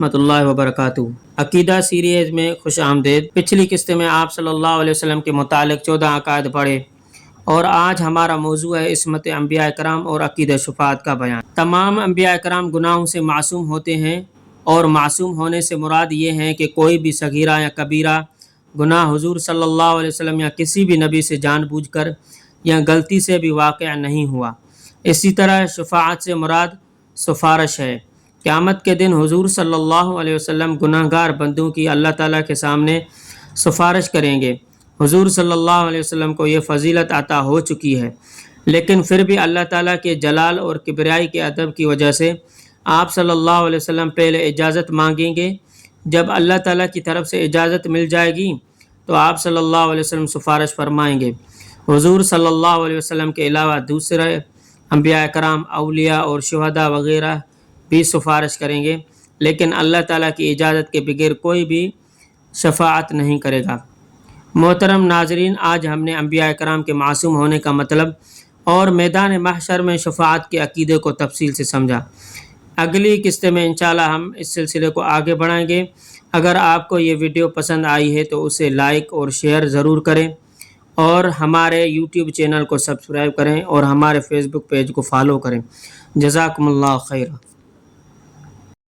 ورحمۃ اللہ وبرکاتہ۔ عقیدہ سیریز میں خوش آمدید۔ پچھلی قسط میں آپ صلی اللہ علیہ وسلم کے متعلق 14 عقائد پڑھے اور آج ہمارا موضوع ہے عصمت انبیاء کرام اور عقیدہ شفاعت کا بیان۔ تمام انبیاء کرام گناہوں سے معصوم ہوتے ہیں، اور معصوم ہونے سے مراد یہ ہے کہ کوئی بھی صغیرہ یا کبیرہ گناہ حضور صلی اللہ علیہ وسلم یا کسی بھی نبی سے جان بوجھ کر یا غلطی سے بھی واقع نہیں ہوا۔ اسی طرح شفاعت سے مراد سفارش ہے۔ قیامت کے دن حضور صلی اللہ علیہ وسلم گناہ گار بندوں کی اللہ تعالیٰ کے سامنے سفارش کریں گے۔ حضور صلی اللہ علیہ وسلم کو یہ فضیلت عطا ہو چکی ہے، لیکن پھر بھی اللہ تعالیٰ کے جلال اور کبریائی کے ادب کی وجہ سے آپ صلی اللہ علیہ وسلم پہلے اجازت مانگیں گے۔ جب اللہ تعالیٰ کی طرف سے اجازت مل جائے گی تو آپ صلی اللہ علیہ وسلم سفارش فرمائیں گے۔ حضور صلی اللہ علیہ وسلم کے علاوہ دوسرے انبیاء کرام، اولیاء اور شہداء وغیرہ بھی سفارش کریں گے، لیکن اللہ تعالیٰ کی اجازت کے بغیر کوئی بھی شفاعت نہیں کرے گا۔ محترم ناظرین، آج ہم نے انبیاء کرام کے معصوم ہونے کا مطلب اور میدان محشر میں شفاعت کے عقیدے کو تفصیل سے سمجھا۔ اگلی قسط میں انشاءاللہ ہم اس سلسلے کو آگے بڑھائیں گے۔ اگر آپ کو یہ ویڈیو پسند آئی ہے تو اسے لائک اور شیئر ضرور کریں، اور ہمارے یوٹیوب چینل کو سبسکرائب کریں اور ہمارے فیس بک پیج کو فالو کریں۔ جزاکم اللہ خیر۔